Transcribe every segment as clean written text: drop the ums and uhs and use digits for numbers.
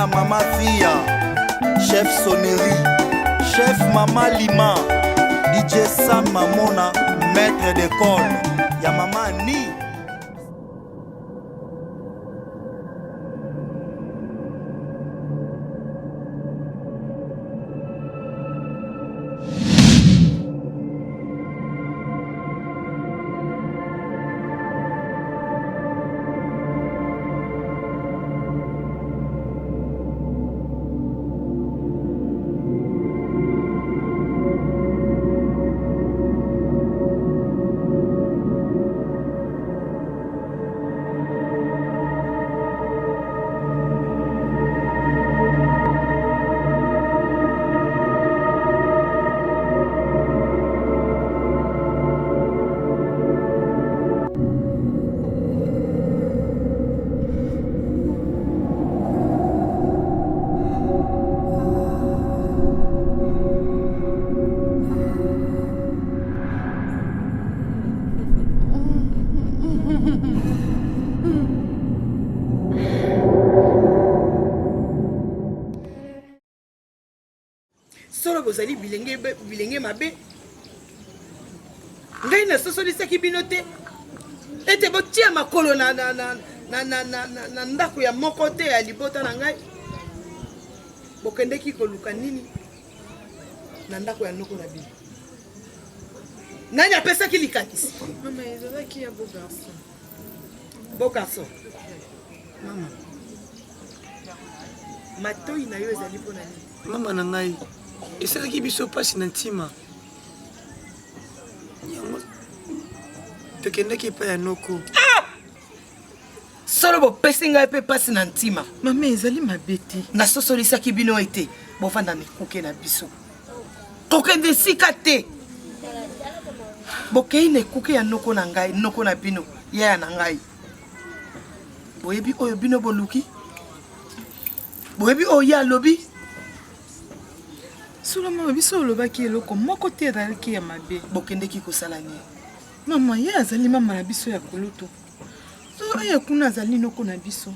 na Mama Fia, Chef Sonnerie, Chef Mama Lima, DJ Sam Mamona, maître d'école, ya Mama Ni. Solo bozali bilenge mabe. Ngai na sosolisa ki binote. Ete botia makolo na ndako ya moko te ya libota na ngai. Bokendeki koluka nini na ndako ya noko na bino. Nani apesa ki likatisi? Mama ezalaki ya beau garçon. Beau garçon. Mama. Matoi na yo ezali pona nini? Mama na ngai. Esalaki biso pasi na ntima. Tokendaki epai ya noko. Solo bopesi ngai mpe pasi na ntima. Mama ezali mabe te. Nasosolisaki bino ete bovanda mikuke na biso. Kokende esika te. Bokei na ekuke ya noko na ngai, noko na bino, yaya na ngai. Boyebi oyo bino boluki? Boyebi oyo alobi? Solo mama biso olobaki eloko moko te ezalaki ya mabe. Bokendeki kosala nini? Mama ye azali mama na biso ya koloto. So ye kuna azali noko na biso.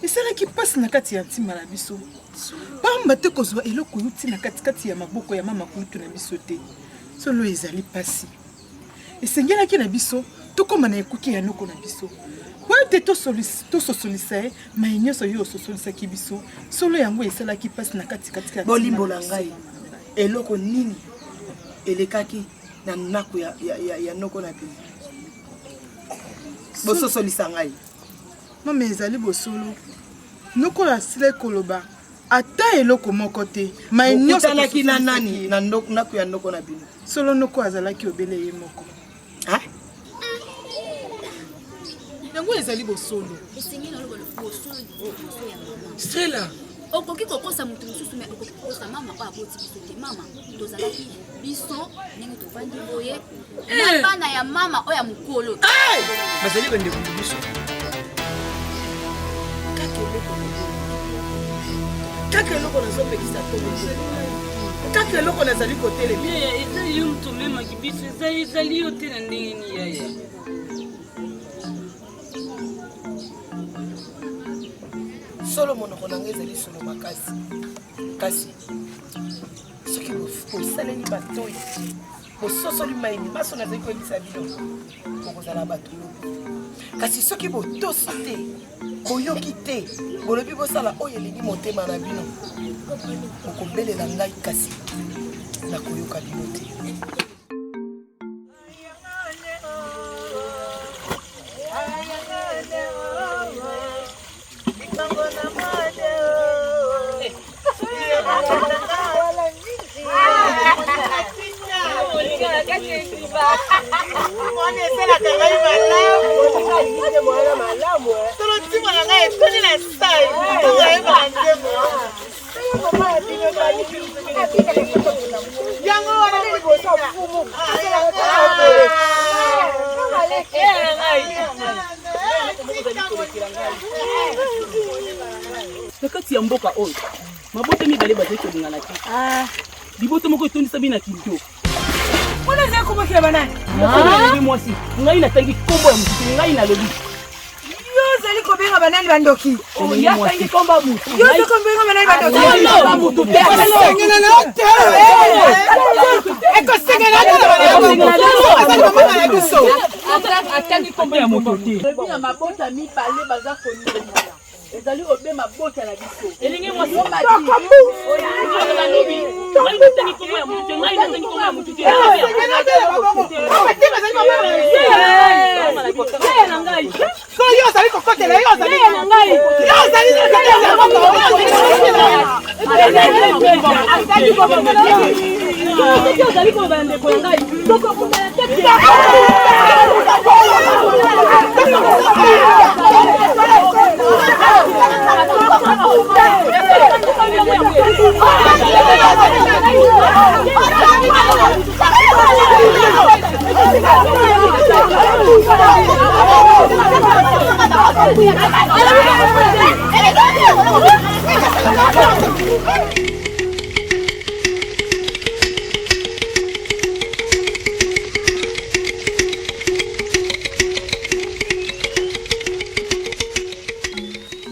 Esalaki pasi na kati ya ntima na biso. Pamba te kozwa eloko yuti na kati ya maboko ya mama kulutu na biso te. Solo ezali pasi. Esengelaki na biso tokoma na ekuki ya noko na biso. Kwa te to sosolisa ma nyonso yo sosolisaki biso. Solo yango esalaki pasi na kati ya bolimbola ngai. Eloko nini elekaki na nako ya noko na bino. Bososolisa ngai. Mama ezali bosolo. Noko la sile koloba. Ata eloko moko te. Ma nyonso sosolaki na nani na nako ya noko na bino. Solo noko azalaki obele ye moko. Ha? Yango ezali bosolo. Esengi na lobo bosolo ya mama. Stella. Okoki kokosa mutu mususu me okoki kokosa mama pa aboti biso te mama. Tozalaki biso ndenge tovandi boye. Na bana ya mama oya mukolo. Bazali bende biso. Kaka eloko na zopekisa tongo. Kaka eloko na zali kotele. Ezali yo mutu mema kibiso ezali yo te na ndenge ni yaya. Solo monoko na ngai ezali solo makasi. Kasi soki bosaleli batoi bososoli maini baso nazali koyebisa bino bokozala bato kasi soki botosi te boyoki te bolobi bosala oyo elingi motema na bino bokobelela ngai kasi nakoyoka bino te. Nakati ya mboka oyo mabote mibale bazali kolingana te. Liboto moko etondisa bina kinto. Wana za kubakira banani? Mwasi ngai natangi kombo ya mutu ngai na lobi. Yoza ozali kobenga banani bandoki yasangi komba mutu yo ozokobenga banani bandoki ekosengela biso atangi komba ya moto te na mabota mibale baza koninga ezali obe mabota na biso elingi mwasi ngai natangi komba ya motu te ngai natangi komba ya motu te na ngai yo ozali kokotela yo ozali na ngai ozali koba ndeko ya ngai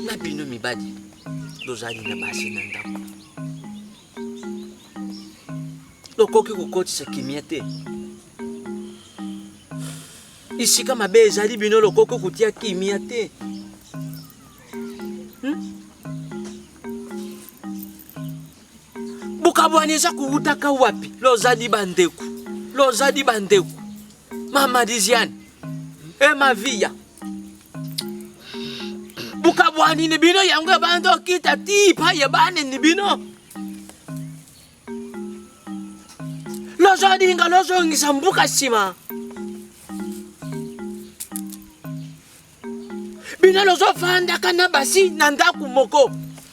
na bino mibali tozali na basi na ndako lokoki kokotisa kimia te isika mabe ezali bino lokoki kotia kimia te bukabwani eza kuwutaka wapi lozali bandeku mama Diziane Maviya bukabwani ni bino yango ya bando kita tipa ya bane ni bino lozo dinga lozo ngisambuka sima bino lozo fanda kana basi na ndaku moko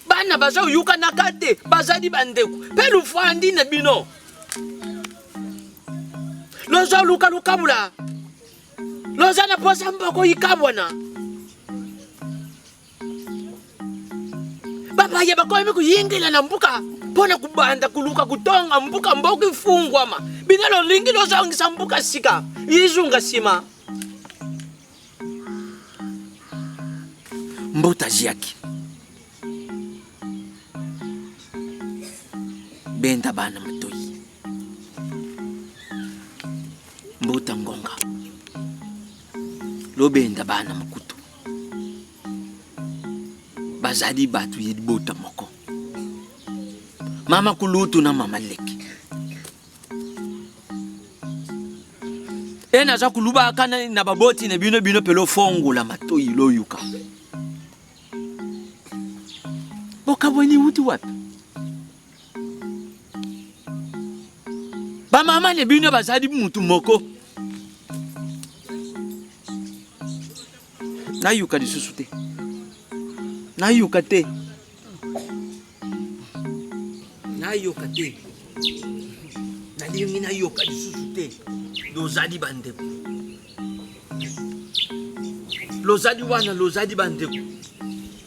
bana bazo yuka nakate bazali bandeku pelu fandi na bino lozo luka lukabula lozo na posa mboko ikabwana babaye bakoyeme kuyingila na mbuka pona kubanda kuluka kutonga mbuka mboki fungwama binelo lingi lozongisa mbuka sika yizunga sima mbota jiaki benda bana matoyi mbota ngonga lo benda bana makutu bazali batu yedibota moko mama kulutu na mama leki ena za kuluba kana na baboti na bino pelo fongo la matoyi lo yuka bokaboni wutu wapi ba mama ne bino bazali mutu moko na yuka lisusu te nayoka te nalingi nayoka lisusu te lozali bandeko lozali wana lozali bandeko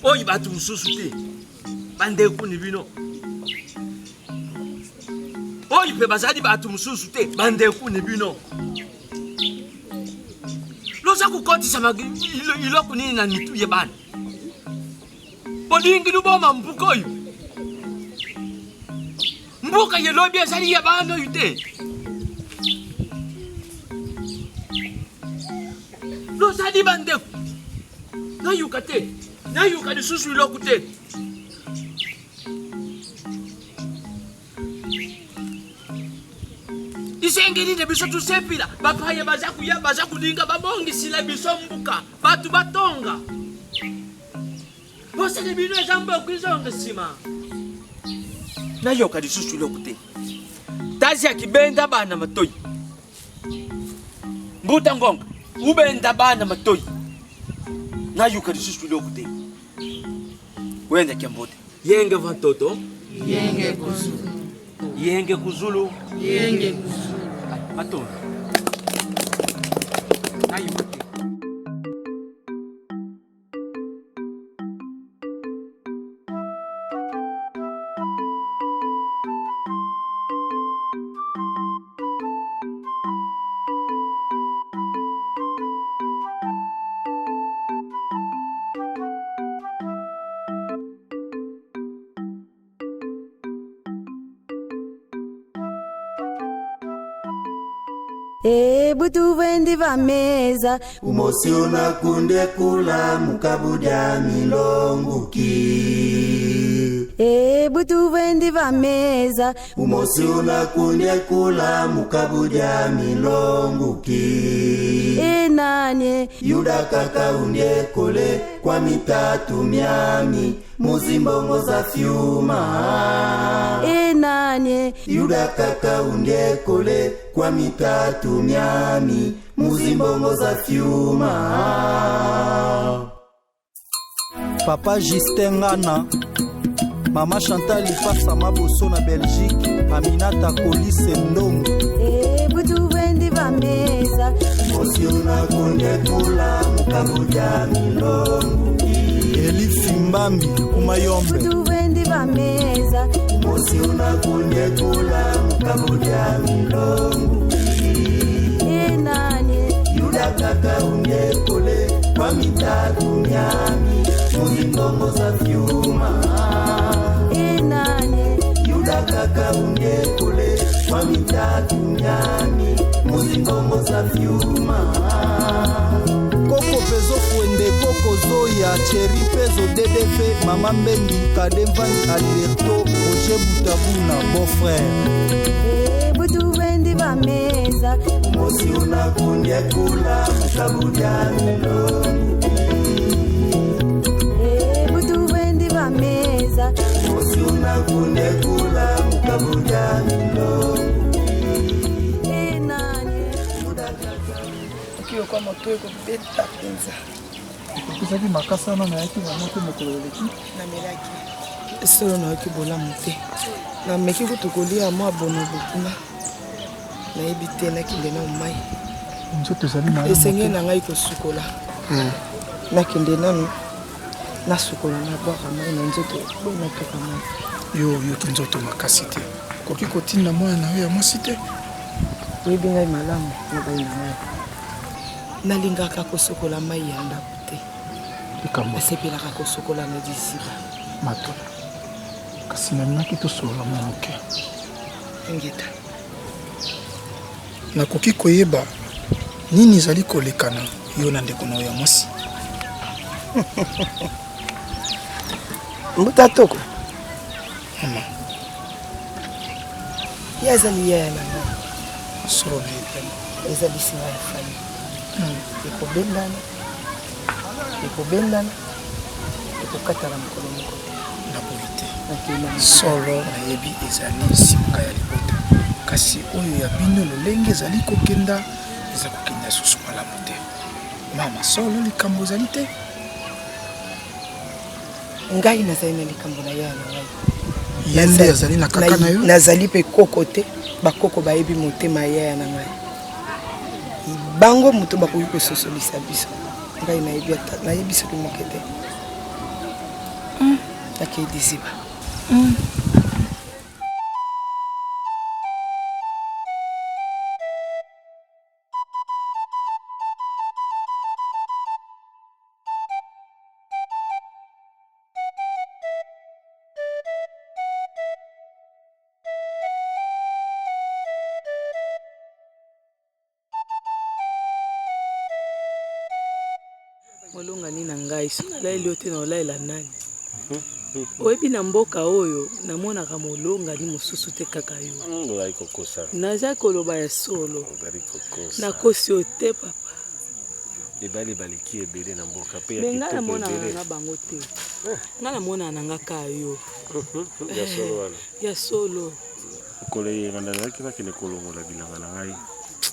oyo bato mosusu te bandeko ni bino oyo mpe bazali bato mosusu te bandeko ni bino loza kokotisa iloko nini na mitu ye bana bolingi luboma mbuka oyo mbuka yelobi ezali ya bana oyo te lozali bandeko nayuka te nayuka lisusu iloko te isengeli ne biso tusepila bapaya baza kuya baza kulinga babongisila biso mbuka batu batonga bosele bino ezamba okwizonga sima nayoka lisusu iloko te tazi ya kibenda bana matoyi mbuta ngonga ubenda bana matoyi nayoka lisusu iloko te wenda kiambote yenge vantoto yenge kuzulu yenge kuzulu yenge kuzulu Maton. Nayoka te butu vendi va meza umosi unakunde kula mukabudia milonguki butu vendi va meza umosi unakunde kula mukabudia milonguki nanye yuda kaka undie kole kwa mitatu miami muzimbongo za fyuma nanye yuda kaka undie kole kwa mitatu miami muzimbongo za fyuma. Papa Justin Ngana, Mama Chantal Lipasa Maboso na Belgique, Aminata Kolise Ndongo butu vendi va meza mosi unakunde kula mukabudia milongo Eli Fimbambi Kumayombe butu vendi va meza mosi unakunde kula mukabudia milongo nanye yuda kaka undie kole kwa mitatu miami muzimbongo za fyuma nanye yuda kaka undie kole kwa mitatu miami muzimbongo za fyuma koko pezo fuende koko zoya cheri pezo DDV mama mbengi kademvan Alberto Roger Butabuna beau frère butu vendi va meza mosi unakunde kula mukabudia milongo butu vendi va meza mosi unakunde kula mukabudia milongo nanye okiyo kwa moto ekobeta mpenza ezaki makasa wana nayaki na moto mokolo eleki namelaki solo nayoki bolamu te nameki kutu kolia mwa bonobo kuna nayebi te nakende na mai nzoto ezali na esenge na ngai kosukola nakende nanu nasukola na bwaka mai na nzoto boy natoka mai yo to nzoto makasi te koki kotinda mwana na yo ya mwasi te oyebi ngai malamu nabai na ngai nalingaka kosukola mai ya ndako te nasepelaka kosukola na disiba mato kasi nalinaki tosolola mwa moke engeta nakoki koyeba nini ezali kolekana yo na ndeko na yo ya mwasi mbuta toko mama ye azali yaya na ngai solo na yebema ezali singa ya fami ekobendana ekokatala mokolo moko na boyi te nakenda solo nayebi ezali singa ya libota kasi oyo ya bino lolenge ezali kokenda eza kokenda susu malamu te mama solo likambo ezali te ngai nazali na likambo na yaya na ngai ye nde azali na kaka na yo nazali mpe koko te bakoko bayebi motema ya yaya na ngai bango moto bakoki kososolisa biso ngai nayebi soki moke te nakei diziba molongani na ngai so nalayeli yo te na olayela nani oyebi na mboka oyo namonaka molongani mosusu te kaka yo naza koloba ya solo nakosi yo te papa me ngai namonana na bango te ngai namonana na nga ka yo ya solo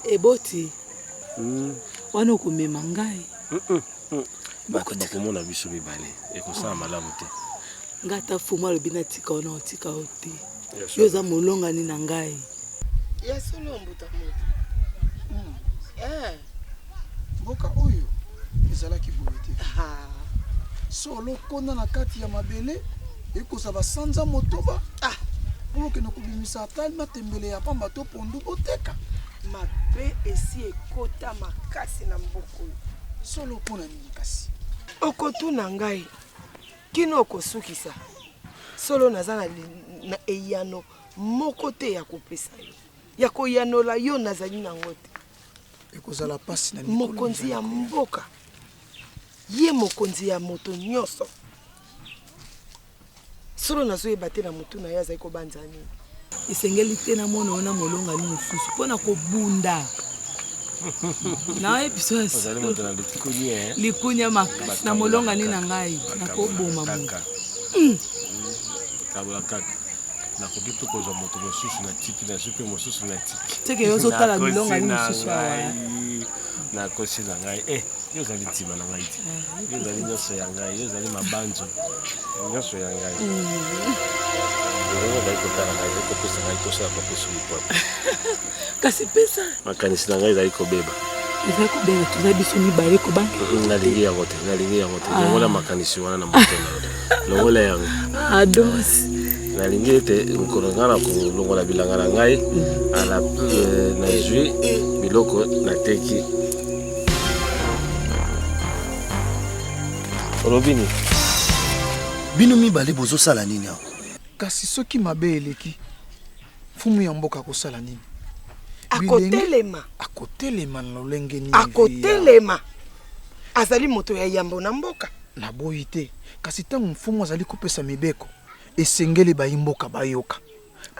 eboti wana okomema ngai bato bakomona biso mibale ekosala malamu te ngai ata fumu alobi natika wana otika o te yo oza molongani na ngai ya solo mbuta moto mboka oyo ezalaki boye te solo kona na kati ya mabele ekoza basanza motoba mpo okende kobimisa ata matembele ya pamba to pondu boteka mabe esi ekota makasi na mboka oyo solo mpona nini kasi okotuna ngai kino okosukisa solo naza na eyano moko te ya kopesa yo ya koyanola yo nazali nango te ekozala pasi na mokonzi ya mboka ye mokonzi ya moto nyonso solo nazoyeba te na motu na ye azali kobanza nini esengeli te na mwana wana molongani mosusu mpona kobunda na ebiso likunya makasi na molongani na ngai nakoboma moto nakoki to kozwa moto mosusu na tiki na supe mosusu na tiki teke yo ozotala bilongani mosusu awa nakosi na ngai yo ozali ntima na ngai te yo ozali nyonso ya ngai yo ozali mabanzo nyonso ya ngai ozali kotala ngai ezali kopesa ngai tosala kopesa mipapa kasi pesa makanisi na ngai ezali kobeba ezali kobeba tozali biso mibale kobanga nalingi yango te longola makanisi wana na motema longola yango adosi nalingi ete nkolo ngai na kolongola bilanga na ngai na zwi biloko nateki olobini bino mibale bozosala nini awa kasi soki mabe eleki fumu ya mboka akosala nini akotelema na lolenge nini akotelema azali moto ya yambo na mboka naboyi te kasi ntango mfumu azali kopesa mibeko esengeli bayimboka bayoka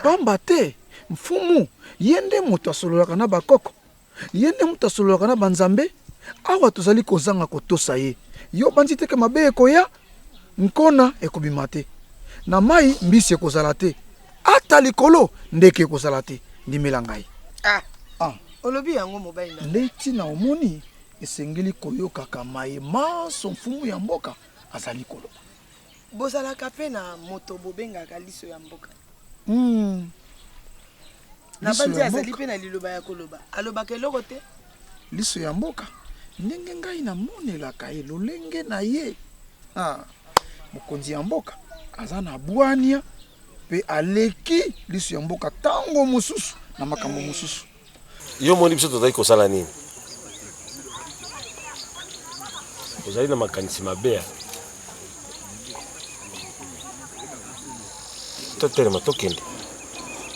pamba te mfumu ye nde moto asololaka na bakoko ye nde moto asololaka na banzambe awa tozali kozanga kotosa ye yo banzi teke mabe ekoya nkona ekobima te na mai mbisi ekozala te ata likolo ndeke ekozala te ndimela ngai olobi yango mobali na leti na omoni esengeli koyokaka mai maso mfumu ya mboka azali koloba bozalaka pe na moto bobengaka liso ya mboka na banzi azali pe na liloba ya koloba alobaka eloko te liso ya mboka ndenge ngai namonelaka ye lolenge na ye mokonzi ya mboka aza na bwania pe aleki liso ya mboka tango mosusu na makambo mosusu yo moni biso tozali kosala nini ozali na makanisi mabe totelema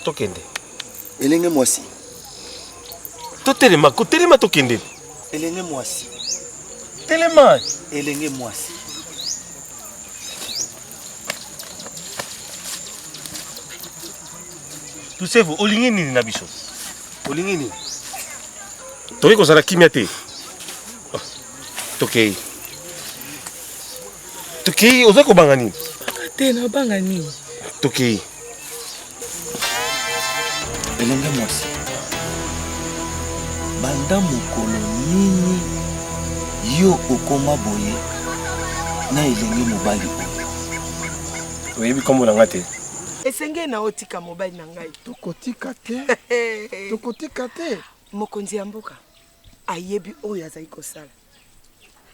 tokende elenge mwasi totelema kotelema tokende elenge mwasi telema elenge mwasi tusevu olingi nini na biso olingi nini toki kozala kimia te tokei ozali kobanga nini te nabanga nini tokei elenge mwasi banda mokolo nini yo okoma boye na elenge mobali oyebi kombo na nga te esenge na otika mobali na ngai tokotika te mokonzi ya mboka ayebi oyo azali kosala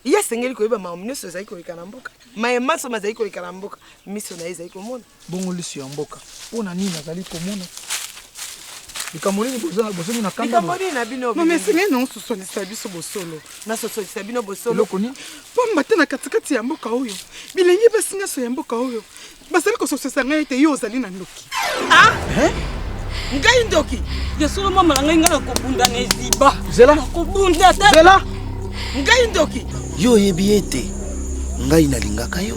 ye asengeli koyeba makambo nyonso ezali koleka na mboka mayemaso mazali koleka na mboka miso na ye ezali komona bongo liso ya mboka mpona nini azali komona likambo nini bozomi na likambo nini na bino esengeli na ososolisa biso bosolo nasosolisa bino bosolo eloko nini pamba te na katikati ya mboka oyo bilenge basi nyonso ya mboka oyo bazali kososolisa ngai ete yo ozali na ndoki ngai ndoki yasolo mama na ngai na kobunda na eziba nakobunda te ngai ndoki yo oyebi ete ngai nalingaka yo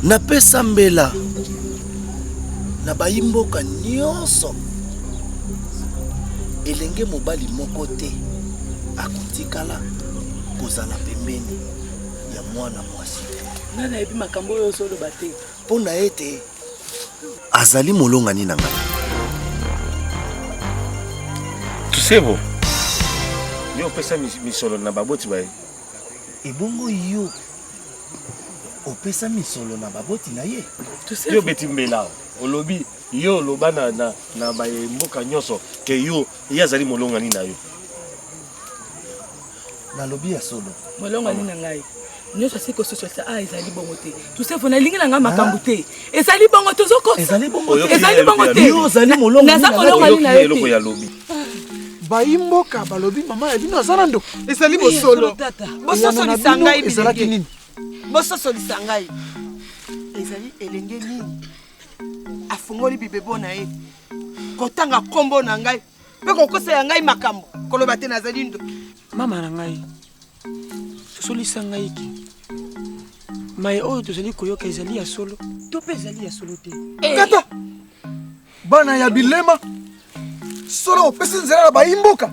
napesa mbela na bayimboka nyonso elenge mobali moko te akotikala kozala pembeni ya mwana mwasi nga nayebi makambo oyo ozoloba te mpo na ete azali molongani na ngai tusevo yo opesa misolo na baboti baye ebongo yo opesa misolo na baboti na ye yo beti mbela olobi yo oloba na bayemboka nyonso ke yo ye azali molongani na yo nalobi ya solo molongani na ngai nyonso asi kososolisa ezali bongo te tusevo nalingi na ngai makambo te ezali bongo tozokosaezali bongo te yo ozali molongani naza molongani na yo eloko ya lobi bayimboka balobi mama ya bino aza na ndoko ezali bosolo bososolisa ngai ezalaki nini bososolisa ngai ezali elenge nini afungoli bibebo na ye kotanga kombo na ngai mpe kokosa ya ngai makambo koloba te nazali ndo. Mama na ngai. Solisa ngai ki. Mai oyo tozali koyoka ezali ya solo. To pe ezali ya solo te. Kata. Bana ya bilema. Solo opesi nzela ba imboka.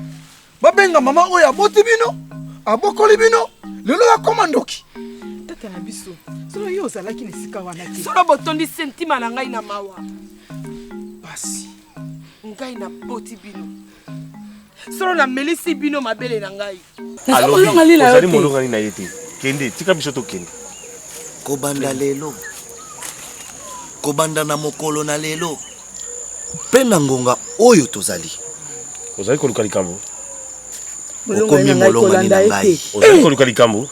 Babenga mama oyo aboti bino. Abokoli bino. Lelo ya komandoki. Tata na biso. Solo yo ozalaki na sika wana te. Solo botondi sentima na ngai na mawa. Basi. Ngai na boti bino. Solo na melisi bino mabele na ngai. Alors, ozali molonga nini na ye te. Kende, tika biso tokende. Kobanda lelo. Kobanda na mokolo na lelo. Pe na ngonga oyo tozali. Ozali koluka likambo. Okomi molonga nini na ngai. Ozali koluka likambo.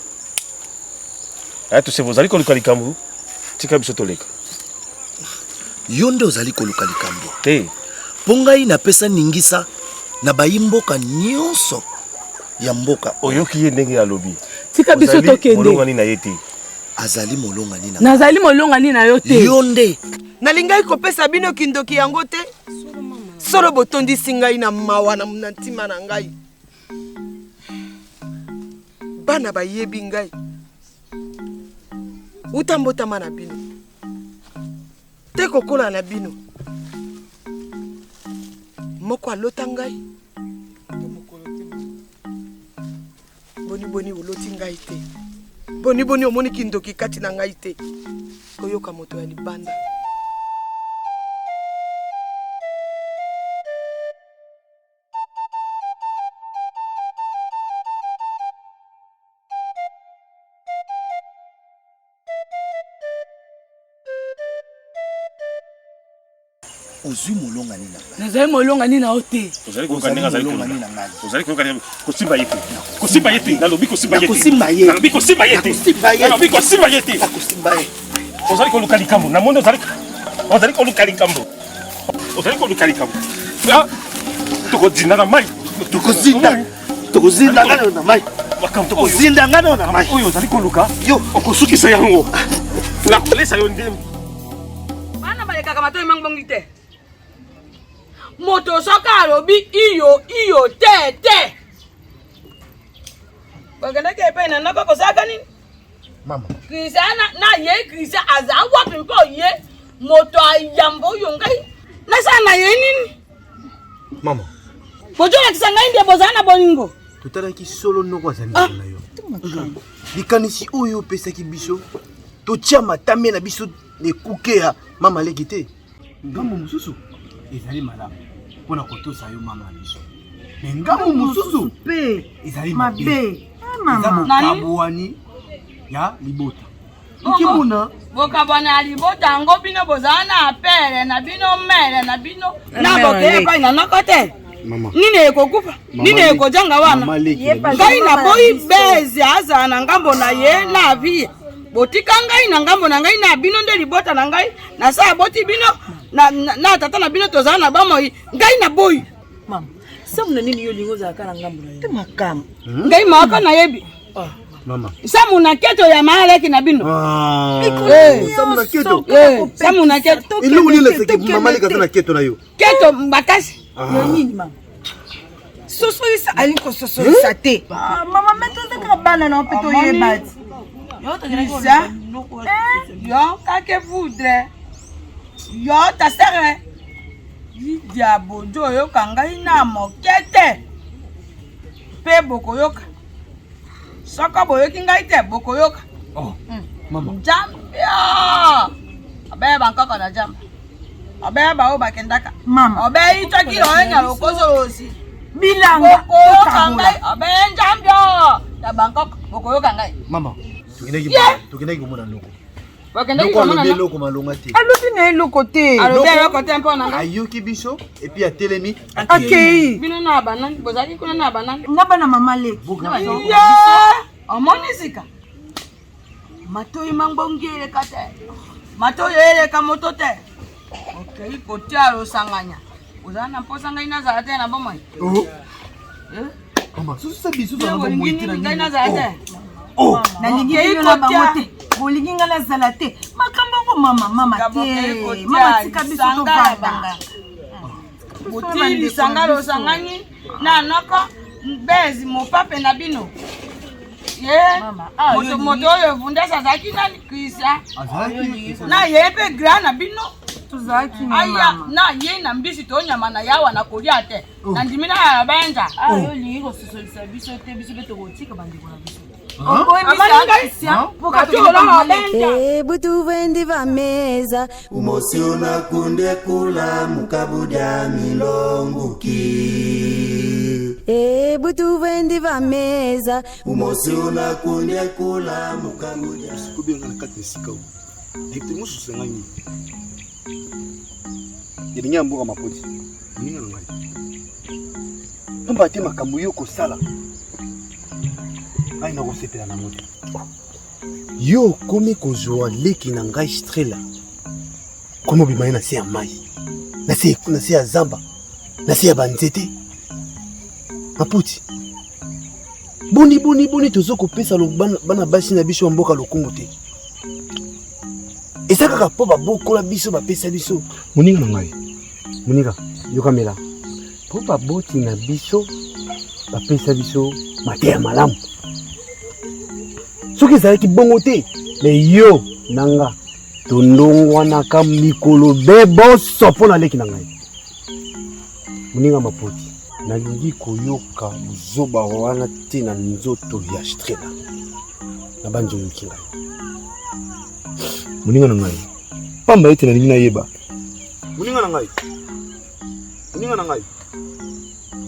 Tose ozali koluka likambo. Tika biso toleka. Yo nde ozali koluka likambo. Te. Po ngai napesa ningisa na bayimboka nyonso ya mboka oyoki ye ndenge alobi. Tika biso tokende. Molonga nini na ye te. Azali molonga nini na. Nazali molonga nini na yo te. Yo nde. Nalingai kopesa bino kindoki yango te. Solo botondisi ngai na mawa na ntima na ngai. Bana bayebi ngai. Utambotama na bino. Te kokola na bino. Moko alota ngai. Boni oloti ngai te. Boni omoni kindoki kati na ngai te. Koyoka moto ya libanda. Ozwi molonga nini na ngai. Nazali molonga nini na yo te. Ozali koyoka ndenge azali kolonga nini na ngai. Ozali koyoka ndenge kosimba ye te. Kosimba ye te. Nalobi kosimba ye te. Kosimba ye. Nalobi kosimba ye te. Nalobi kosimba ye te. Kosimba ye. Ozali koluka likambo. Na mondo ozali koluka likambo. Ozali koluka likambo. Tokozinda na mai. Tokozinda ngano na mai. Tokozinda ngano na mai. Oyo ozali koluka. Yo okosukisa yango. Nakolesa yo ndembo. Bana balekaka matoi mangbongi te. Moto soka alobi iyo te. Bagenda ke pe na nako kosaka nini? Mama. Krisa na ye Krisa azawa pimpo ye moto ayambo yongai. Na sana ye nini? Mama. Bojola kisanga inde bozana boningo. Tutalaki solo noko azali na yo. Likanisi oyo pesaki biso. Totia matame na biso ekuke ya mama leki te. Ngambo mususu ezali malamu pona kotosa yo mama biso. Mais ngambo mususu pe ezali mabe. Mama kabwani ya libota. Ukimuna bokabwana libota ngo bino bozana apere na bino mere na bino na boke pa na nakote. Mama. Nini ekokufa? Nini ekojanga wana? Ngai na boyi bezi azana ngambo na ye na vie. Botika ngai na ngambo na ngai na bino nde libota na ngai na sa boti bino na tata na bino tozana na bamoi ngai na boyi. Mama, samu na nini yo lingo za kana ngambo na yo? Te makam. Ngai maka na yebi. Mama. Samu na keto ya mahaleki na bino. Samu na keto. Samu na keto. Ili ulile seki mama leki na keto na yo. Keto mbakasi. Yo nini mama? Sosolisa aliko sosolisa te. Mama meto ka bana na opito yebati. Yo kake voudre. Yo ta sere. Diabo jo yo kangai na mokete. Pe bokoyoka. Saka boyoki ngai te bokoyoka. Oh. Mama. Jambia. Abe bankaka na jamba. Abe ba o bakendaka. Mama. Abe itaki lo enya lokoso osi. Bilanga. Bokoyoka ngai. Abe jambia. Ya bankaka bokoyoka ngai. Mama. Tukendaki komona loko. Bakendaki komona loko malonga te. Alobi na eloko te. Alobi eloko te mpona ngai. Ayoki biso et puis atelemi. Akei. Bino na banani bozali kuna na banani. Ngaba na mama leki. Omoni sika. Matoi mangbongele kate. Matoi eleka moto te. Okay, kotia lo sanganya. Ozana mposa ngai na zala te na bomoi. Oh. Mama, susu biso za bomoi te na ngai na zala te. Oh, na lingi yo na bangote. Bolingi ngala zala te. Makambo ngo mama te. Mama tika biso to vanda. Botili sangalo sangani na noko bezi mopape na bino. Ye moto oyo vundesa zaki nani Krista. Na yepe gra na bino. Tuzaki mama. Na ye na mbisi to nyama na yawa na kolia te. Na ndimina ya benza. Yo lingo sosolisa biso te biso beto kotika bandiko na biso. Butu vendi va meza umosiona kunde kula mukabuda milonguki. Butu vendi va meza umosiona kunde kula mukabuda. Sikubenga na kati sika u. Dikte musu sengani. Yedinya mbuga mapoti. Ninga ngai. Mbate makambo yoko sala. Aina kosepela na moto. Yo komi kozwa leki na ngai strela. Komo bimaye na se ya mai. Na se ya zamba. Na se ya banzete. Maputi. Boni tozo kopesa lo bana basi na biso mboka lokungu te. Esa kaka po babokola biso bapesa biso. Moninga na ngai. Moninga, yokamela. Po baboti na biso bapesa biso mateya malamu. Soki ezalaki bongo te, me yo nanga tondongwanaka mikolo beboso mpo na leki na ngai. Moninga Mapoti, nalingi koyoka buzoba wana te na nzoto ya strela na banzoyoki ngai. Moninga na ngai, pamba ete nalingi nayeba. Moninga na ngai,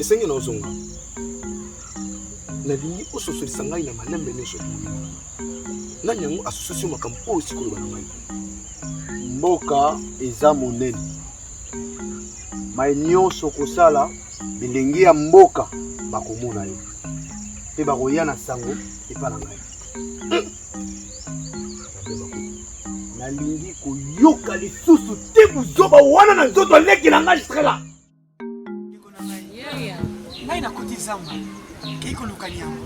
esenge na ozonga. Nalingi ososolisa ngai na malembe nyonso. Nani yango asososio makambo oyo sikolo bana ngai. Mboka eza monene. Mai nyonso kosala bilengi ya mboka bakomona yo. Pe bakoya na sango epa na ngai. Nalingi koyoka lisusu te buzoba wana na nzoto leki na ngai strela. Ngai na koti zamba. Kiko lukanyamo.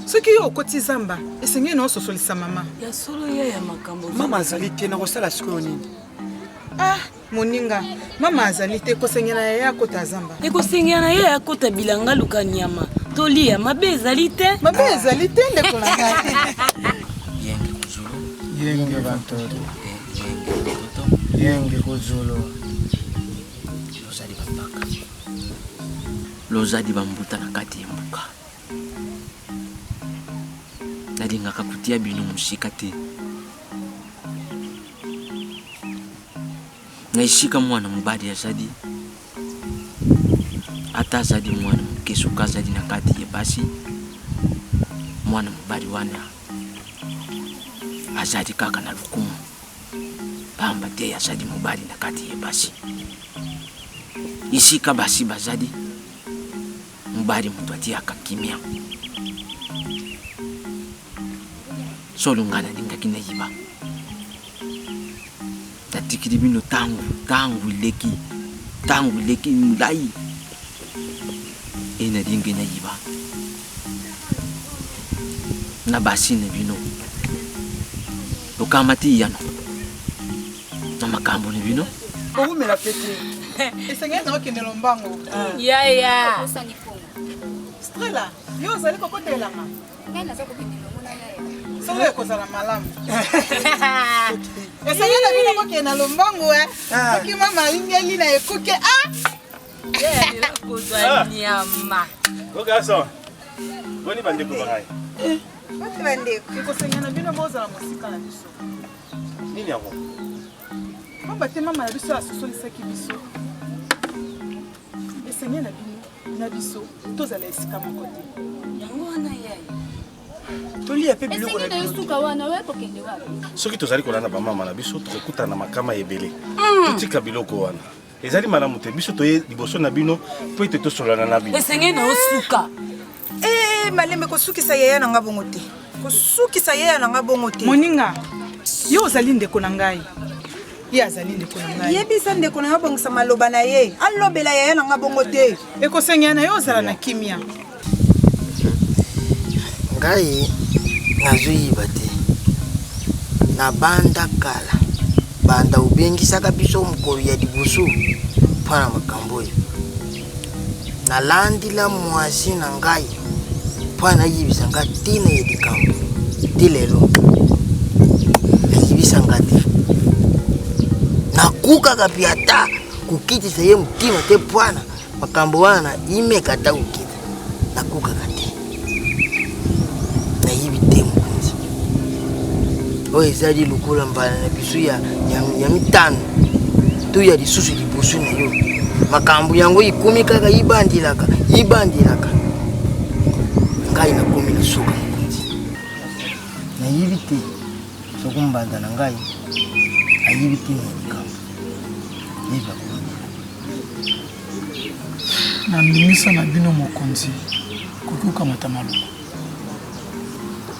Soki yo okoti zamba, esenge na ososolisa mama. Ya solo ya makambo. Mama azali te na kosala sikoyo nini? Moninga, mama azali te kosengela ya kota zamba. Ekosengela ya kota bilanga lukanyama. Tolia mabe ezali te. Mabe ezali te ndeko na ngai. Yenge kuzulu. Yenge bantoto. Yenge kuzulu. Lozadi bambuta na kati ya mbuka. Nalingaka kutia bino musika te. Naishika mwana mubadi azadi. Ata azadi mwana mukesuka azadi na kati ya basi. Mwana mubadi wana azadi kaka na lukumu. Pamba te azadi mubadi na kati ya basi. Ishika basi bazadi. Mbari mtu atiaka kimia. Solo ngana lingaki na yiba. Tatikiri bino tangu leki mulai. Ena dinge na yiba. Na basi na bino. Lokamati yano. Na makambo na bino. Kogu mela pete. Esenge na okende lombango. Ya. Strela, yo zali kokotela ma. Ngai naza kokende lomona ya. Solo ekozala malamu. Esenge na bino kokende lombango Soki mama ingeli na ekoke kozwa nyama. Go garçon. Boni bandeko bangai. Bati bandeko. Ekosengana bino bozala mosika na biso. Nini yako? Mama te mama na biso asosolisaki biso. Esenge na bino na biso tozala esika moko te. Yango wana yai. Tolia pe biloko na biso. Esenge na suka wana we kokende wapi? Soki tozali kolanda ba mama na biso tokutana makama ebele. Tutika biloko wana. Ezali malamu te biso toye liboso na bino po ete tosolana na bino. Esenge na osuka. Malembe kosukisa yaya na nga bongo te. Kosukisa yaya na nga bongo te. Moninga, yo ozali ndeko na ngai. Ye azali ndeko na ngai. Yebisa ndeko na nga bongisa maloba na ye. Alobela yaya na nga bongo te. Ekosengana yo ozala na kimia. Ngai nazoyiba te. Na banda kala. Banda ubengisaka biso mukolo ya liboso mpona makambo oyo nalandila mwasi na ngai mpona nayibisa nga ntina ya likambo ti lelo nayibisa nga te nakukaka pi ata kukitisa ye mutima te mpona makambo wana imeka ata kukita nakukaka te nayibi te mokonzi oyo ezali lokola mbala na biso ya mitano to ya lisusu liboso na yo makambo yango ikomi kaka yibandilaka ngai nakomi na suka mokonzi nayibi te soko mbanda na ngai ayibi te na likambo yeba na mbimisa na bino mokonzi kokuka matamalo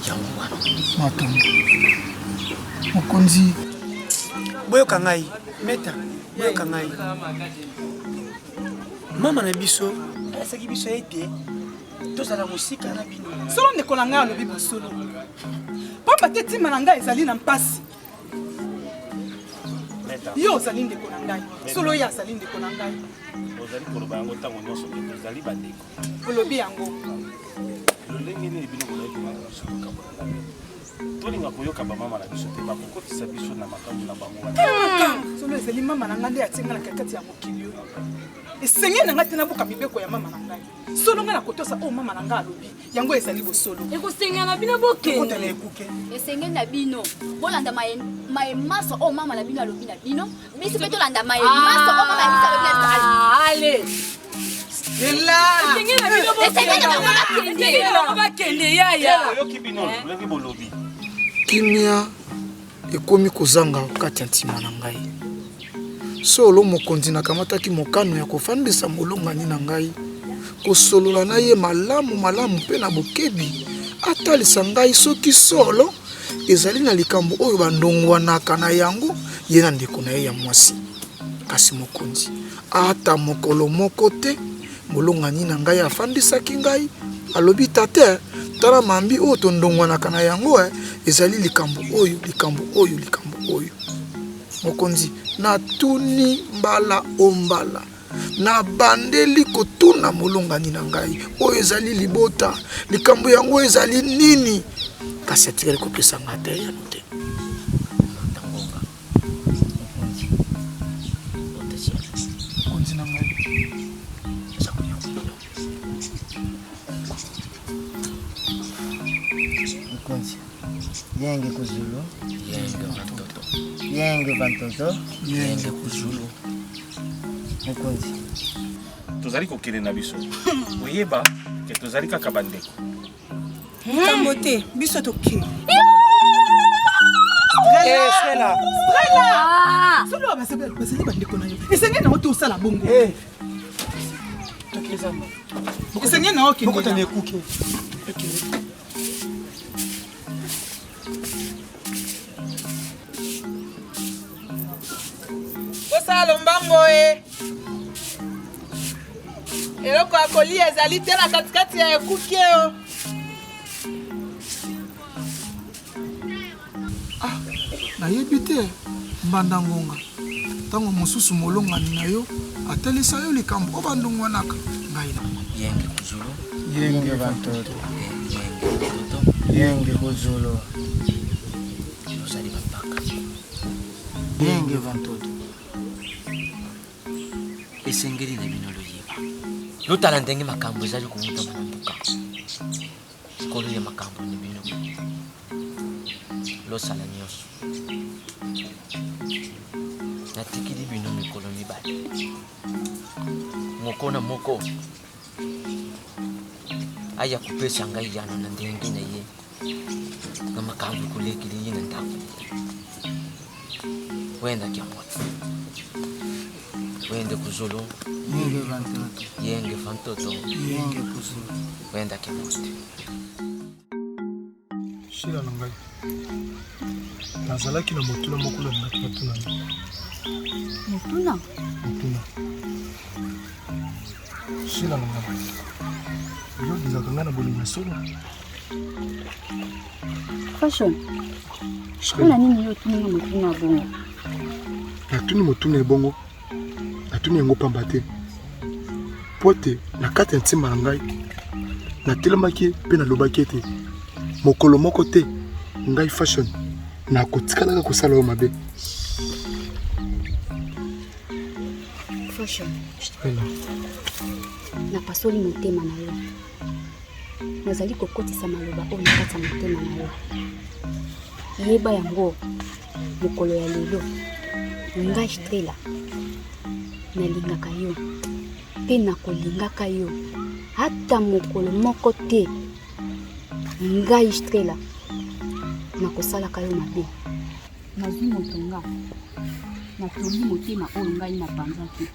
yango wana matondo mokonzi boyoka ngai meta boyoka ngai mama na biso asaki biso ete tozala mosika na bino solo ndeko na ngai alobi bosolo pamba te ntima na ngai ezali na mpasi yo ozali ndeko na ngai solo ye azali ndeko na ngai ozali koloba yango ntango nyonso te tozali bandeko olobi yango lolenge nini bino bozali kolanga biso makambo na bino tolinga koyoka bamama na biso te bakokotisa biso na makambo na bango solo ezali mama na ngai nde atinga na kakati ya mokili oyo esenge na ngai te nabuka mibeko ya mama na ngai solo ngai nakotosa oyo mama na ngai alobi yango ezali bosolo ekosengela na bino bokende ekuke esenge na bino bolanda maemaso oyo mama na bino alobi na bino biso mpe tolanda maemaso oyo mama na biso alobi na bino ale kimia ekomi kozanga kati ya ntima na ngai solo mokonzi nakamataki mokano ya kofandisa molongani na ngai kosolola na ye malamu mpe na bokebi atalisa ngai soki solo ezali na likambo oyo bandongwanaka na yango ye na ndeko na ye ya mwasi kasi mokonzi ata mokolo moko te molongani na ngai afandisaki ngai alobi tate tala mambi oyo tondongwanaka na yango ezali likambo oyo mokonzi natuni mbala ombala na bandeli kotuna molongani na ngai oyo ezali libota likambo yango ezali nini kasi atikali kopesa nga te yano te mokonzi na ngai mokonzi yenge kuzulu yenge vantoto yenge kuzulu mokonzi tozali kokende na biso oyeba ke tozali kaka bandeko likambo te biso tokende solo bazali bandeko na yo esenge nango te osala bongo esenge nango okende ekuke kosala lombango eloko ya kolia ezali te na katikati ya ekuki oyo nayebi te mbanda ngonga ntango mosusu molongani na yo atelisa yo likambo o bandongwanaka ngai na yenge kuzulu yenge vantoto yenge kuzulu ozali bapaka yenge vantoto esengeli na bino loyeba lotala ndenge makambo ezali kowutama na mboka sikolo ya makambo na bino losala nyonso natikili bino mikolo mibale moko na moko aya kopesa ngai yano na ndenge na ye na makambo ekolekili ye na ndako wenda kiamota wende kuzulu yenge fantoto yenge kuzulu wenda kiamote shila na ngai nazalaki na motuna moko na ndaki natuna motuna shila na ngai oyogizaka ngai na bolingo ya solo fashion mpona nini yo otuninga motuna bongo natuni motuna ebongo natuni yango pamba te po ete na kati ya ntima na ngai natelemaki mpe nalobaki ete mokolo moko te ngai fashion nakotikalaka kosala oyo mabe. Fashion napasoli motema na yo, nazali kokotisa maloba oyo na kati ya motema na yo. Yeba yango mokolo ya lelo ngai Strela nalingaka yo mpe nakolingaka yo ata mokolo moko te. Ngai Strela nakosalaka yo mabe. Nazwi motonga natongi motema oyo ngai napanzaki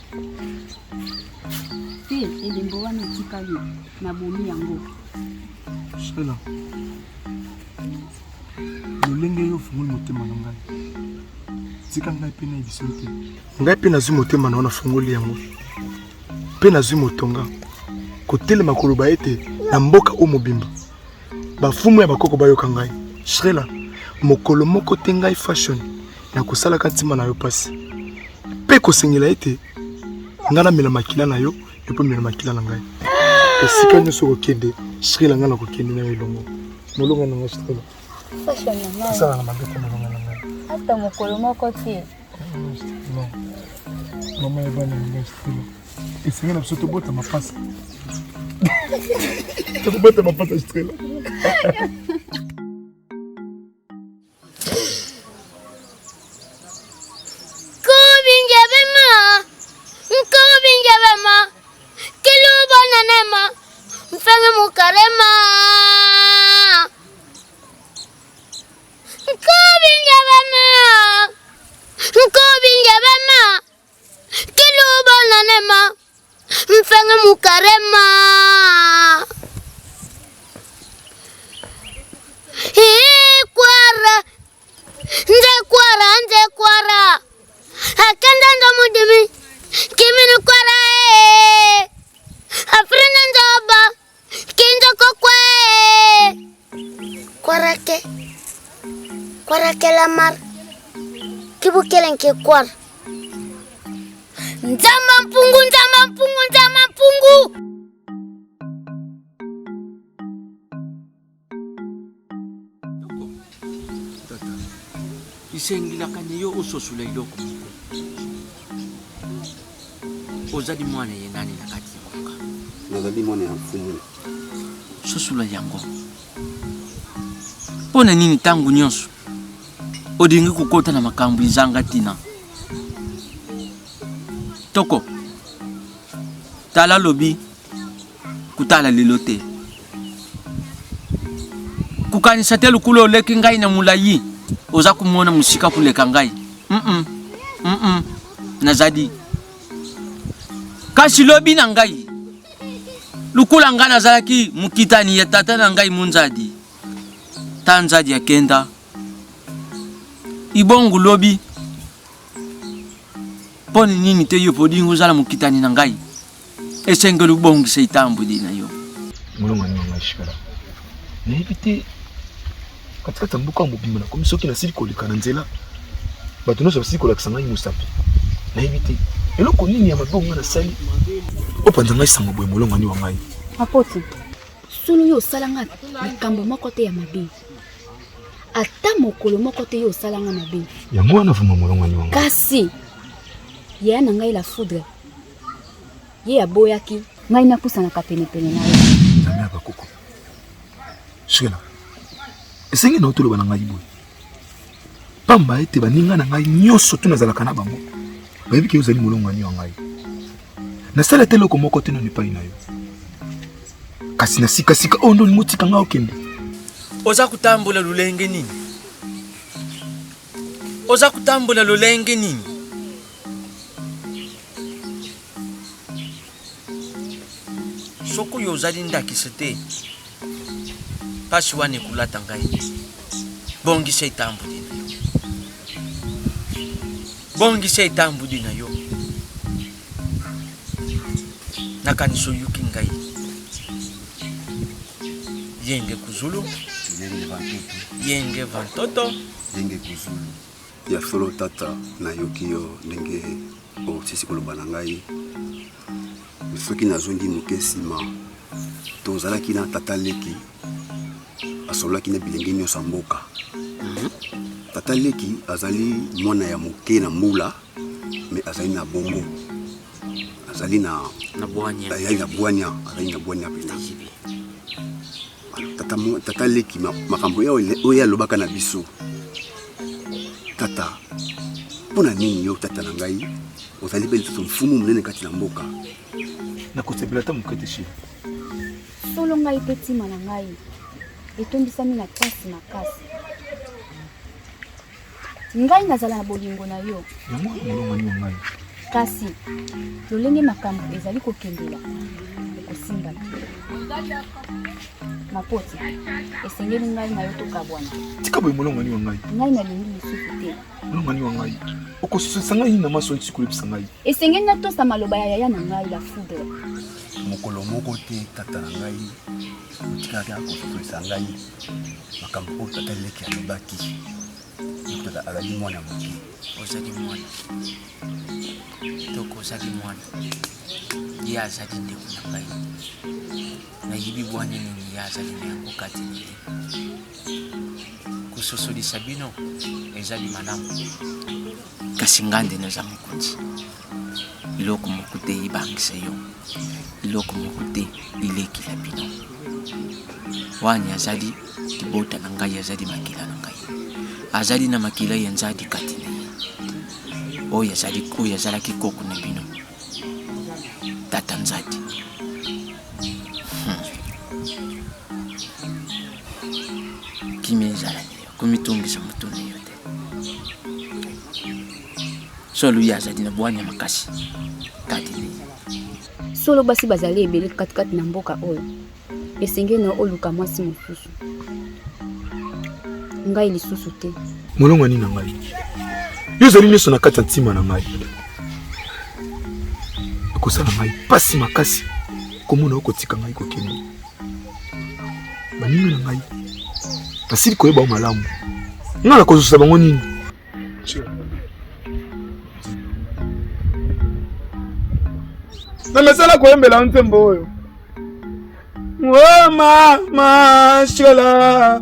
mpe elembo wana etikali nabomi yango. Strela, lolenge yo ofungoli motema na ngai tika ngai mpe nayebiso te. Ngai mpe nazwi motema na yo nafungoli yango mpe nazwi motonga kotelema koloba ete na mboka o mobimba bafumu ya bakoko bayoka ngai. Strela, mokolo moko te ngai fashion nakosalaka ntima na yo pasi mpe kosengela ete ngai namela makila na yo mpe mela makila na ngai. Esika nyonso kokende Strela ngai nakokende na yo elongo. Molonga na ngai Strela. Fashion na ngai osala na mabe te molonga na ngai ata mokolo moko te. Mama ebana na ngai Strela. Esengela biso tobota mapasa. Tobota mapasa Strela. Mfenge mukarema nkobinge bema kilubo nanema mfenge mukarema kwara nze kwara akenda ndo mudimi kimini kwara Afrina ndoba kinjo kokwe kwarake la mar kibukelen ke kwar nzama mpungu isengilaka ne yo ososula iloko ozali mwana ye nani na kati ya mboka? Nazali mwana ya mfumu. Sosula yango mpona nini ntango nyonso odingi kokota na makambo ezanga ntina? Toko tala lobi kutala lelo te kukanisa te lukulu oleki ngai na mulayi oza kumona musika kuleka ngai. Nazadi kasi lobi na ngai lukula nga nazalaki mukitani ya tata na ngai munzadi tanzadi akenda ibongu lobi poni nini te yo podingo uzala mukitani na ngai esengelu bongu seitambu dina yo mulonga ni ngai shikala na epite katika mbuka mobimba na komisoki na sili koleka na nzela bato nyonso basili kolakisa ngai mosapi na epite eloko nini ya mabongo na sali opanza ngai sango boye molonga ni wa ngai apoti sunu yo salanga likambo moko te ya mabe ata mokolo moko te yo salanga mabe yango wana vuma molonga ni wa ngai kasi ya na ngai la foudre ye aboyaki ngai napusanaka penepene na yo nzambe ya bakoko shikela esengi na otoloba na ngai boye pamba ete baninga na ngai nyonso tu nazalaka na bango bayebi ke ozali molonga ni wa ngai nasala te eloko moko te na epai na yo kasi na sikasika oyo ndo limotika ngai okende oza kutambola lulenge nini? Oza kutambola lulenge nini? Soko yo ozali ndakisa te pasi wane kulata ngai bongisa itambu dina yo bongisa itambu dina yo nakaniso yuki ngai yenge kuzulu yenge vantoto yenge kuzulu ya solo tata na yoki yo ndenge Oh, sisi koloba na ngai. Soki nazongi moke nsima tozalaki na tata leki asololaki na bilenge nyonso ya mboka. Tata leki azali mwana ya moke na mbula me azali na bongo azali na bwanya azali na bwanya pena. Tata leki makambo oyo alobaka na biso tata mpona nini yo tata na ngai ozali mpe lisusu mfumu monene kati na mboka nakosepela ata mokete shili solo ngai mpe ntima na ngai etondisami na kasi makasi. Ngai nazala na bolingo na yo yango molongo ni ngai kasi lolenge makambo ezali kokendela ekosimbana. Mapoti esengeli ngai na yo tokabwana tika boye molongo ni ngai ngai nalingi lisusu te. molongo ni ngai okosisa ngai na maso nti kolepisa ngai esengeli natosa maloba ya yaya na ngai la foudre. mokolo moko te tata na ngai otikaki akososolisa ngai makambo oyo tata leki alobaki. Tata azali mwana moke. Ozali mwana toko ozali mwana ye azali ndeko na ngai nayebi bwana nini ye azali na yango kati na ye. Kososolisa bino ezali malamu kasi ngai nde naza mokonzi. Biloko moko te ebangisa yo, biloko moko te bilekila bino. Wani azali libota na ngai, azali makila na ngai, azali na makila ya nzadi kati na ye. Oyo azalaki koko na bino tata nzadi. Kimi ezala niyo kumitungisa mutu na yo te. Solo ye azali na bwanya makasi kati na ye. Solo basi bazali ebele katikati na mboka oyo esengeli na oluka mwasi mosusu. Ngai lisusu te. molongo nini na ngai yo ozali nyonso na kati ya ntima na ngai ekosala ngai pasi makasi komona okotika ngai kokende. baninga na ngai basili koyeba o malamu ngai nakozosa bango nini. namesala koyembela nzembo oyo mama shola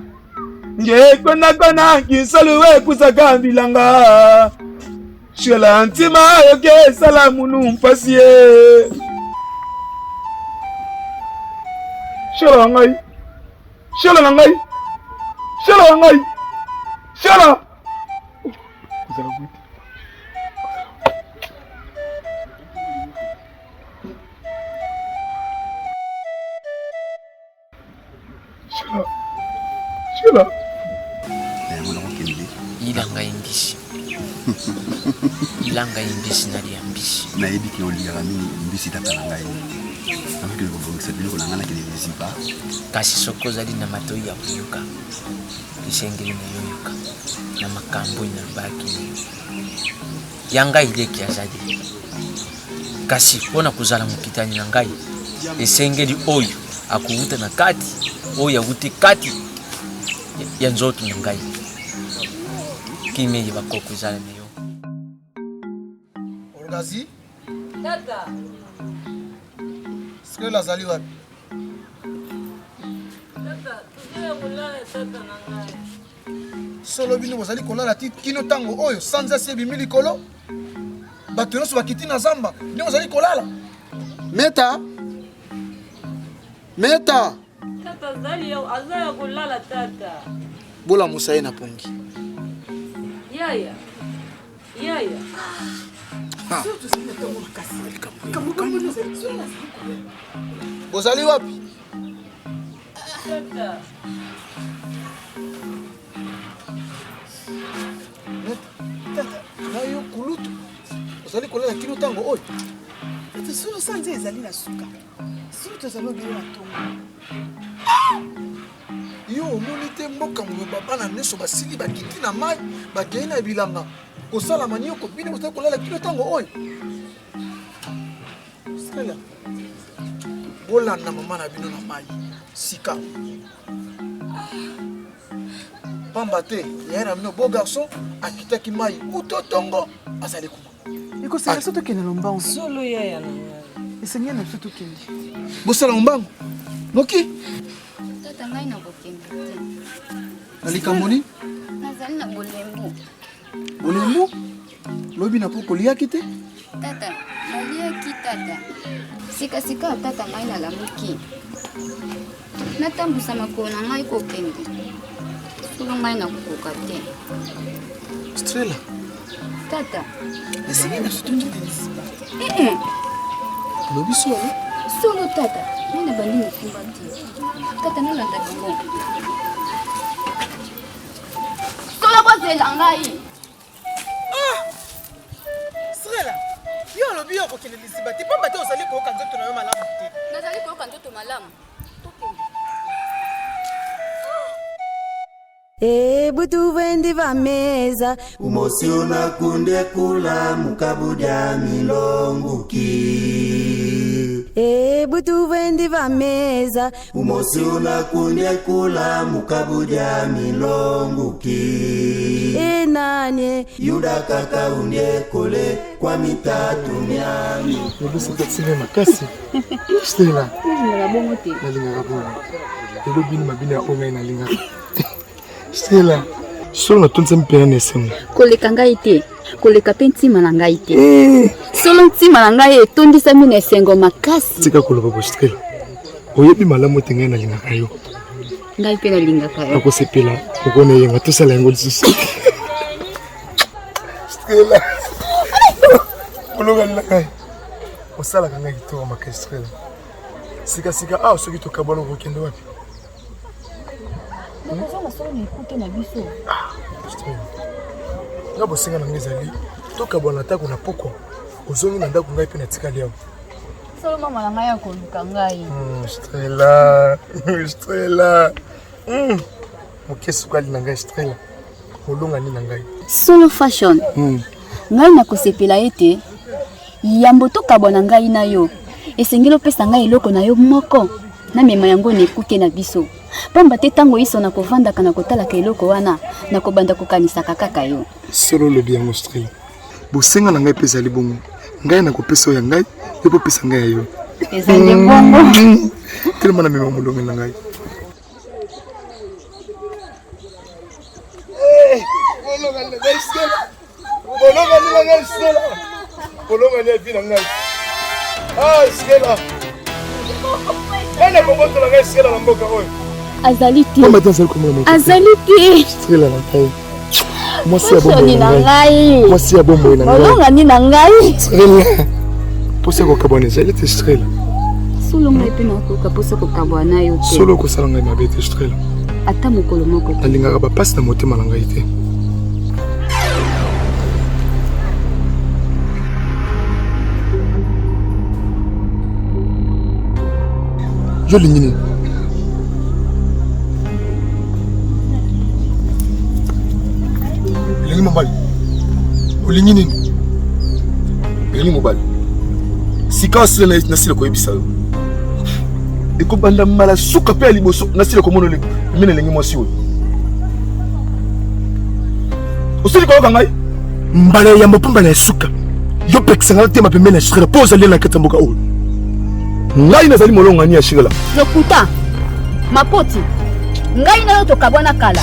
ngekona kisaluwe kusaka bilanga shola ntima yoke salamu numpasi ye shola ngai shola na ngai shola na ngai shola kuzala kuti shola ilanga imbisi ilanga imbisi nali ambisi nayebi ke olingaka mingi mbisi tata na ngai namokeli kobongisa biloko na ngai nakende lizipa kasi soki ozali na matoi ya koyoka lisengeli na yoyoka na makambo inalobaki ya ngai leki azali kasi mpona kozala mokitani na ngai esengeli oyo akouta na kati oyo awuti kati ya nzoto na ngai kimeye bakoko ezala na yo. Orgazi? Tata. Sikela azali wapi? Tata, tuzele kulala tata na ngai. Solo bino bozali kolala kino tango oyo sanza sebi milikolo. Bato nyonso bakiti na zamba, bino bozali kolala. Meta. Meta. Tata azali kulala tata. Bola musaye na pongi. Yaya. Yaya. Bozali wapi? Tata. Tata, nayo kulutu. Bozali kolala kino tango oyo. Tata solo sanze ezali na suka. Solo tozali obele na tongo. Yo omoni te mboka moyo babana nyonso basili bakiti na mai bakei na bilanga kosala manioko bino bozali kolala kino ntango oyo sala bolanda mama na bino na mai sika pamba te yaya na bino beau garçon akitaki mai uto tongo azali kuma ekosala so tokende na mbangu solo yaya na esengeli na biso tokende bosala mbangu noki tata ngai na kokende te na likambo nini nazali na bolembu bolembu lobi na po koliaki te tata naliaki tata sikasika ya tata ngai nalamuki natambusa makolo na ngai kokende solo ngai nakokoka te Strela tata esengeli na biso tokende lobi solo solo tata ngai na bandi mokumba te tata nalanda bango solo kozela ngai Strela yo alobi yo kokende lisiba te pamba te ozali koyoka nzoto na yo malamu te nazali koyoka nzoto malamu butu vendi va meza umosiona kunde kula mukabudia milonguki butu vendi va meza umosiona kunde kula mukabudia milonguki nanye yuda kaka undie kole kwa mitatu miami obusitatsile makasi Stella nalingaka te nalingaka bongo lelo bini mabini ya ongai nalingaka Stella solo natonisa mpena na esengo koleka ngai te koleka mpe ntima na ngai te solo ntima na ngai etondisami na esengo makasi tika koloba bo Stella oyebi malamu ete ngai nalingaka yo ngai mpe nalingaka yo nakosepela okona yenga tosala yango lisusu Stella kolonga na ngai osalaka ngai kitoko makasi Stella sikasika awa soki tokabwana okokende wapi nakozala solo na ekute na biso nga bosenga na ngai ezali tokabwana atako na poko ozongi na ndako ngai mpe natikali awa solo mama na ngai ya koluka ngai Stella Stella moke sukali na ngai Stella molonga nini na ngai solo fashion ngai nakosepela ete yambo tokabwana ngai na yo esengeli opesa ngai eloko na yo moko namema yango na ekuke na biso pamba te ntango iso nakovandaka na kotalaka eloko wana nakobanda kokanisaka kaka yo solo lobi yango Stella bosenga na ngai mpe ezali bongo ngai nakopesa oyo ya ngai yo mpo pesa ngai ya yo ezali bongo telema na mema molonge na ngai bolonga ni evi na ngai Stella ene kobotola ngai Stella na mboka oyo azali te azali te Stella na ngai mwasi ya bomoi na ngai mwasi ya bomoi na ngai bolongani na ngai Stella posa kokabwana ezali te Stella solo ngai mpe nakoka posa kokabwana yo te solo okosala ngai mabe te Stella ata mokolo moko nalingaka bapasi na motema na ngai te yo lingi nini elengi mobali olingi nini elengi mobali sika osila nasila koyebisa yo ekobanda mbala suka mpe ya liboso nasila komona mine elengi mwasi oyo osili koyoka ngai mbala ya mopamba na esuka yo pekisanga tema pembeni ya shirela mpo ozali na kati ya mboka oyo ngai nazali molongani ya shirela lokuta mapoti ngai nayo tokabwana kala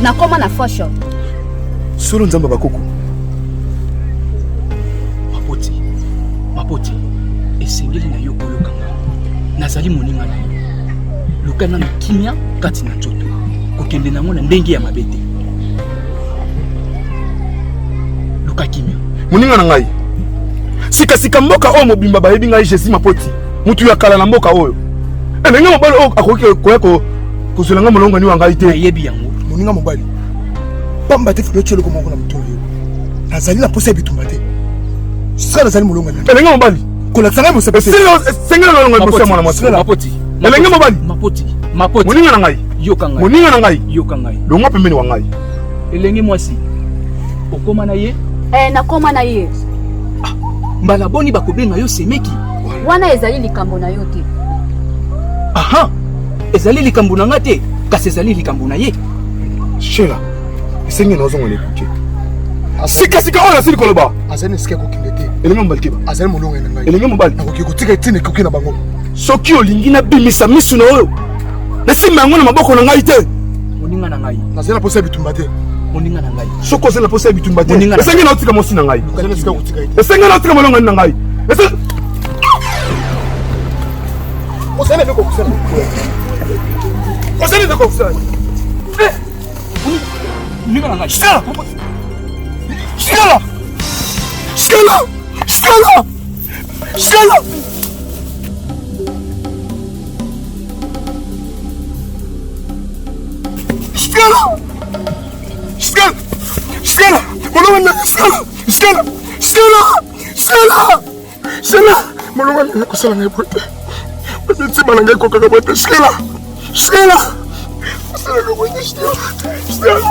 nakoma na fashion solo nzamba bakoko mapoti esengeli na yo koyokanga nazali moninga na yo lukana na kimia kati na nzoto kokende nango na ndenge ya mabe te luka kimia moninga na ngai sikasika mboka oyo mobimba bayebi ngai Jésus mapoti mutu ya kala na mboka oyo ndenge mobali oyo akoki koya kozwela nga molongani wa ngai te nayebi yango moninga mobali pamba te filo tieloko moko na moto oyo nazali na posa ya bitumba te sika nazali molongani ndenge mobali kolakisa ngai mosepe te sengela nolonga liboso ya mwana mwasi elenge mobali mapoti moninga na ngai yoka ngai moninga na ngai yoka ngai longa pembeni wa ngai elenge mwasi okoma na ye nakoma na ye mbala boni bakobenga yo semeki wana ezali likambo na yo te aha ezali likambo na nga te kasi ezali likambo na ye shela esengi na ozonga na ekuke Sika oyo asili koloba. Azali sika kokende te. Elinga mobali ba. Azali molongo na ngai. Elinga mobali. Nakoki kotika etine koki na bango. Soki olingi na bimisa misu na oyo. Nasimba yango na maboko na ngai te. Moninga na ngai. Nazela posa bitumba te. Moninga na ngai. Soko zela posa bitumba te. Esenga na otika mosi na ngai. Esenga na otika molongo na ngai. Osele beko kusela. Osele beko kusela. Moninga na ngai. Shikala. Shikala. Shikala. Shikala. Shikala. Shikala. Shikala. Shikala. Molongo na shikala. Shikala. Shikala. Shikala. Shikala. Molongo na kusela ngai pote. Ntima na ngai kokaka pote. Shikala. Shikala. Kusela ngai pote. Shikala. Shikala.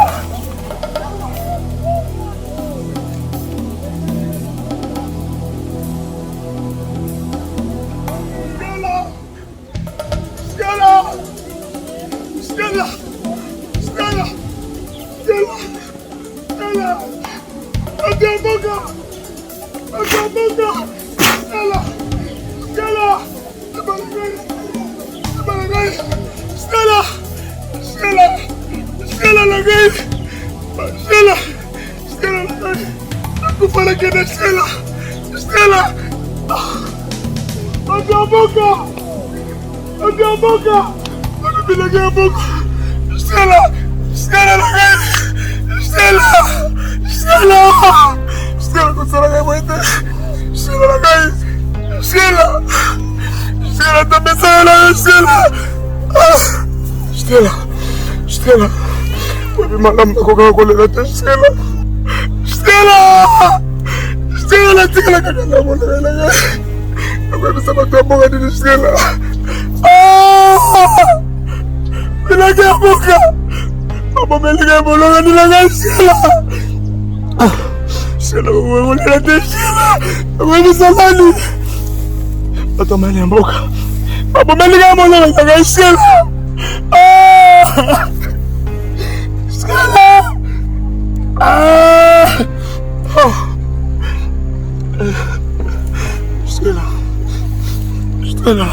Stella, wewe mama mnakoka kulela te Stella. Stella! Stella tika kaka mbona wewe. Wewe sema tu mbona ni Stella. Bila gaboka. Baba meliga mbona ni la Stella. Stella wewe ni la Stella. Wewe salani. Baba meliga mboka. Baba meliga mbona ni la Stella. Stella! Stella! Stella!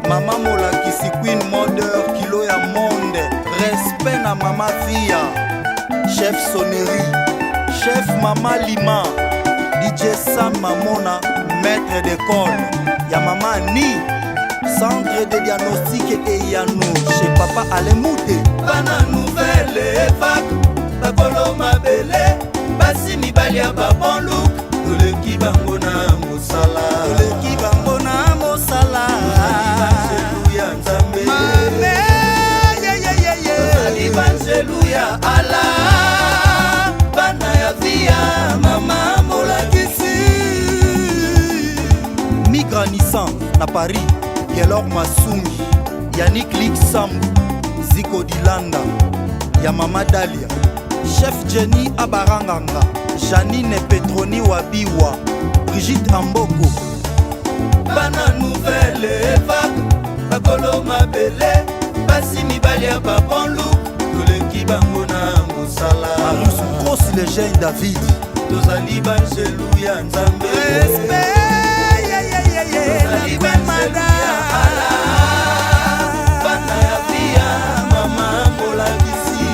Mama molakisi Queen Mother kilo ya monde. Respect na mama Fia. Chef Sonnerie, Chef Mama Lima, DJ Sam Mamona, maître d'école. Ya mama Ni, centre de diagnostic et Yano. Chez papa Alemouté. Bana nouvelle époque, bakolo mabele. basi mibali ya babon look toleki bango na mosala toleki bango na mosala tozali ya nzambe mame tozali banzelu ya ala bana ya via mama molakisi migranisan na Paris Gelor Masumi Yannick Lik Sambu Ziko Dilanda ya mama Dalia Chef Jenny Abaranganga Janine Petroni Wabiwa Brigitte Amboko bana nouvelle vague bakolo mabele basi mibali ya babon look toleki bango na mosala Marius Grosse Legend David tozali banzelu ya nzambe tozali banzelu ya ala bana ya via mama molakisi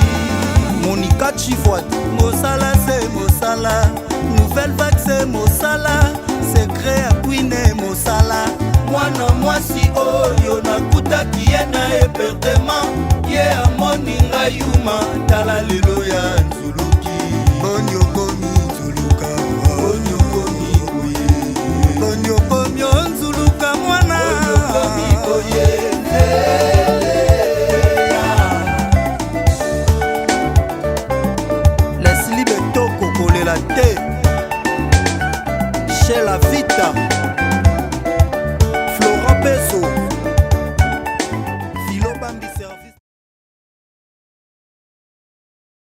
Monica Chifwad mosala se mosala nouvelle vague se mosala secret ya kwine mosala mwana mwasi oyo nakutaki ye na eperdema ye amoni ngai yuma